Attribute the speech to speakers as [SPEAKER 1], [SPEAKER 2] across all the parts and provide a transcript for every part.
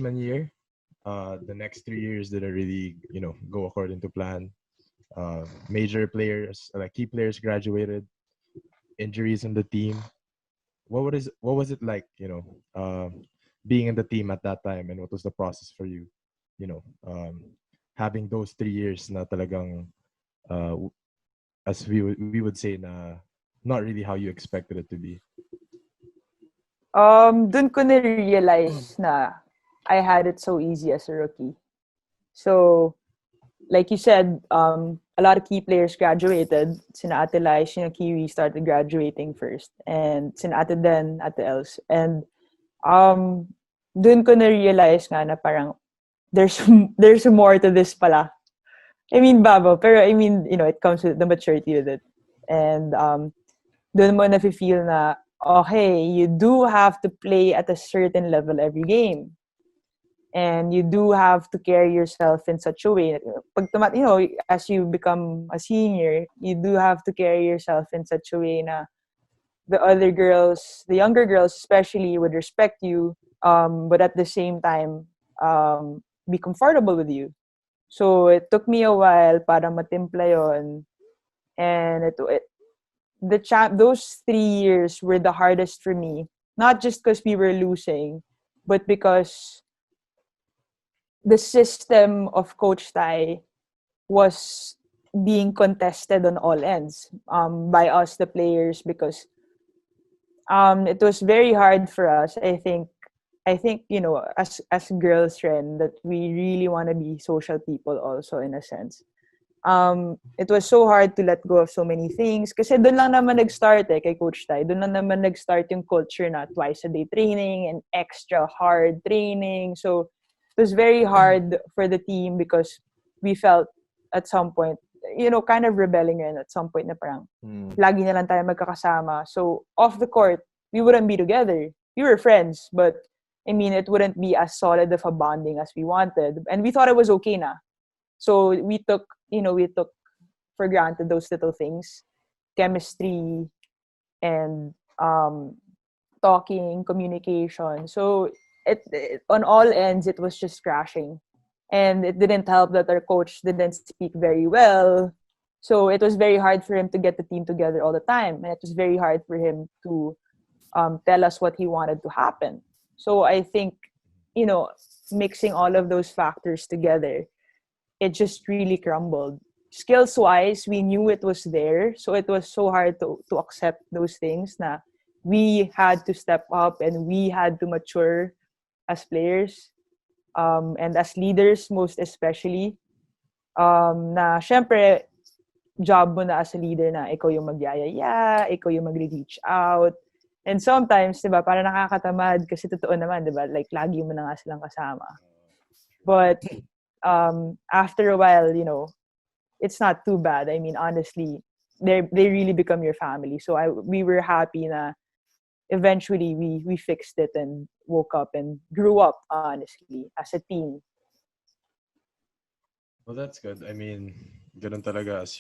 [SPEAKER 1] freshman year. The next 3 years didn't really, go according to plan. Major players, like key players, graduated. Injuries in the team. What was it like? Being in the team at that time, and what was the process for you? You know, having those 3 years na talagang, uh, as we would say na not really how you expected it to be.
[SPEAKER 2] Dun ko na-realize na I had it so easy as a rookie. So, like you said, a lot of key players graduated. Sina Ate Lai, sina Kiwi started graduating first. And sina Ate Den, Ate Els. And um, dun ko na-realize nga na parang there's there's more to this pala. I mean, babo. Pero I mean, it comes with the maturity with it. And dun mo na-feel na, okay, you do have to play at a certain level every game. And you do have to carry yourself in such a way. As you become a senior, you do have to carry yourself in such a way na the other girls, the younger girls especially, would respect you, but at the same time, be comfortable with you. So it took me a while para matimpla yon, and those 3 years were the hardest for me. Not just because we were losing, but because the system of Coach Tai was being contested on all ends, by us, the players, because it was very hard for us. I think as girls, Ren, that we really want to be social people also in a sense. It was so hard to let go of so many things kasi doon lang naman nag-start kay Coach Tai. Doon lang naman nag-start yung culture na twice a day training and extra hard training. So it was very hard for the team because we felt at some point, kind of rebelling rin at some point na parang lagi na lang tayo magkakasama. So off the court, we wouldn't be together. We were friends, but I mean, it wouldn't be as solid of a bonding as we wanted. And we thought it was okay na. So we took for granted those little things, chemistry and talking, communication. So it on all ends, it was just crashing. And it didn't help that our coach didn't speak very well. So it was very hard for him to get the team together all the time. And it was very hard for him to tell us what he wanted to happen. So I think, mixing all of those factors together, it just really crumbled. Skills wise, we knew it was there. So it was so hard to accept those things na we had to step up and we had to mature as players, and as leaders most especially. Na syempre, job mo na as a leader na ikaw yung magyayaya, ikaw yung mag-reach out. And sometimes, diba, parang nakakatamad kasi totoo naman, diba, like lagi mo na nga silang kasama. But after a while, it's not too bad. I mean, honestly, they really become your family. So we were happy na eventually we fixed it and woke up and grew up, honestly, as a team.
[SPEAKER 1] Well, that's good. I mean, ganun talaga as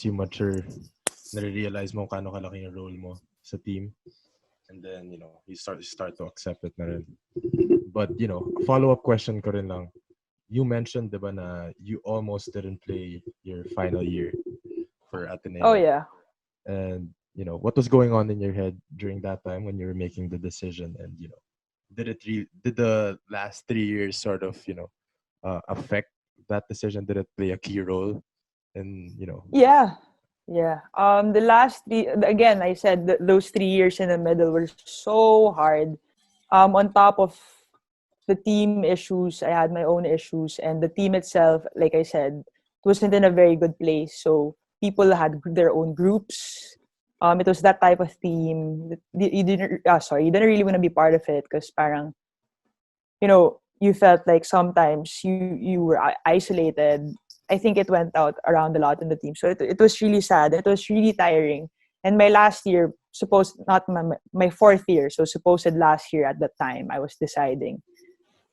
[SPEAKER 1] you mature, nare-realize mo kano kalaki yung role mo sa team. And then, you start to accept it na rin. But, follow-up question ko rin lang. You mentioned, diba, na you almost didn't play your final year for Ateneo.
[SPEAKER 2] Oh, yeah.
[SPEAKER 1] And, what was going on in your head during that time when you were making the decision? And, did the last 3 years sort of, affect that decision? Did it play a key role in,
[SPEAKER 2] Yeah. The last again, I said that those 3 years in the middle were so hard. On top of the team issues, I had my own issues, and the team itself, like I said, wasn't in a very good place. So people had their own groups. It was that type of team. You didn't really want to be part of it because parang, you felt like sometimes you were isolated. I think it went out around a lot in the team. So it was really sad. It was really tiring. And my last year, not my fourth year, so supposed last year at that time, I was deciding.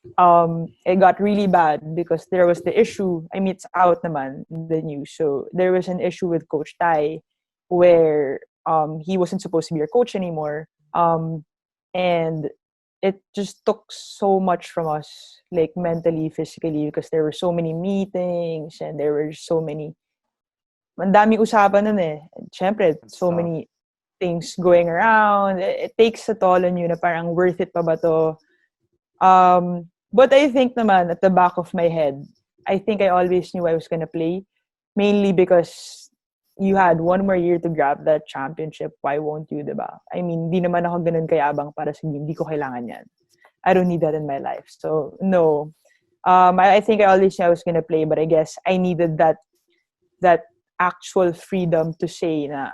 [SPEAKER 2] It got really bad because there was the issue. I mean, it's out naman, the news. So there was an issue with Coach Tai where he wasn't supposed to be our coach anymore. And it just took so much from us, like mentally, physically, because there were so many meetings and there were so many, ang daming usapan nun eh. And syempre,
[SPEAKER 3] It's
[SPEAKER 2] so
[SPEAKER 3] tough.
[SPEAKER 2] many things going around. It takes a toll on you na parang worth it pa ba to? But I think naman, at the back of my head, I think I always knew I was gonna play, mainly because you had one more year to grab that championship. Why won't you, diba? I mean, di naman ako ganun kayabang para sa hindi ko kailangan yan. I don't need that in my life. So, no. I think I always knew I was gonna play, but I guess I needed that actual freedom to say na,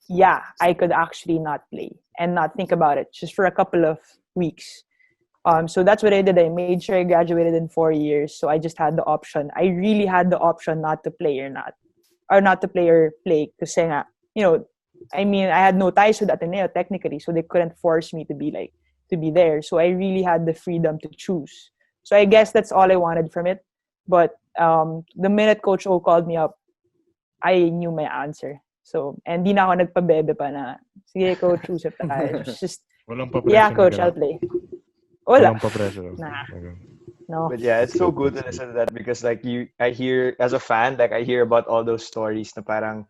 [SPEAKER 2] yeah, I could actually not play and not think about it just for a couple of weeks. So that's what I did. I made sure I graduated in 4 years. So I just had the option. I really had the option not to play or not to play or play. Kasi nga, I mean, I had no ties with Ateneo technically, so they couldn't force me to be there. So I really had the freedom to choose. So I guess that's all I wanted from it. But the minute Coach O called me up, I knew my answer. So, and di na ako nagpabebe pa na, sige, Coach, usap tayo. It was just,
[SPEAKER 1] Walang
[SPEAKER 2] yeah,
[SPEAKER 1] pa-pressure na
[SPEAKER 2] Coach, I'll
[SPEAKER 1] gano'n.
[SPEAKER 2] play. Wala.
[SPEAKER 1] Walang pa-pressure.
[SPEAKER 2] Nah,
[SPEAKER 1] Okay.
[SPEAKER 2] no.
[SPEAKER 3] But yeah, it's so good to listen to that because like I hear as a fan, like I hear about all those stories na parang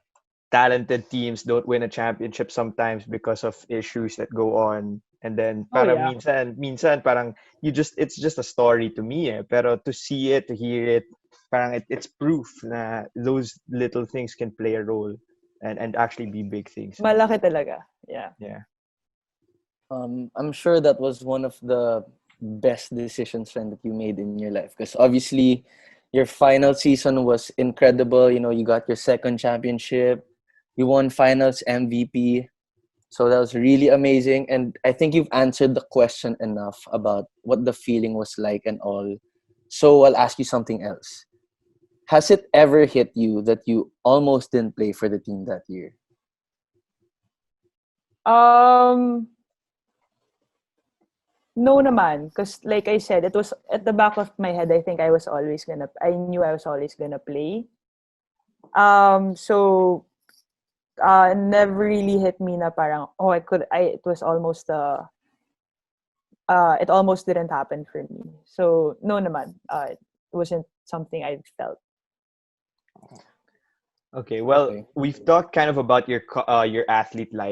[SPEAKER 3] talented teams don't win a championship sometimes because of issues that go on. And then
[SPEAKER 2] Oh,
[SPEAKER 3] parang
[SPEAKER 2] yeah.
[SPEAKER 3] minsan parang it's just a story to me eh. Pero to see it, to hear it, parang it's proof na those little things can play a role and actually be big things.
[SPEAKER 2] Malaki talaga. Yeah.
[SPEAKER 3] Yeah.
[SPEAKER 4] I'm sure that was one of the best decisions, friend, that you made in your life. Because obviously, your final season was incredible. You got your second championship. You won finals MVP. So that was really amazing. And I think you've answered the question enough about what the feeling was like and all. So I'll ask you something else. Has it ever hit you that you almost didn't play for the team that year?
[SPEAKER 2] No naman. Because like I said, it was at the back of my head. I think I knew I was always gonna play. So never really hit me na parang, it was almost it almost didn't happen for me. So no naman. It wasn't something I felt.
[SPEAKER 3] Okay, well,
[SPEAKER 4] Okay.
[SPEAKER 3] we've talked kind of about your athlete life.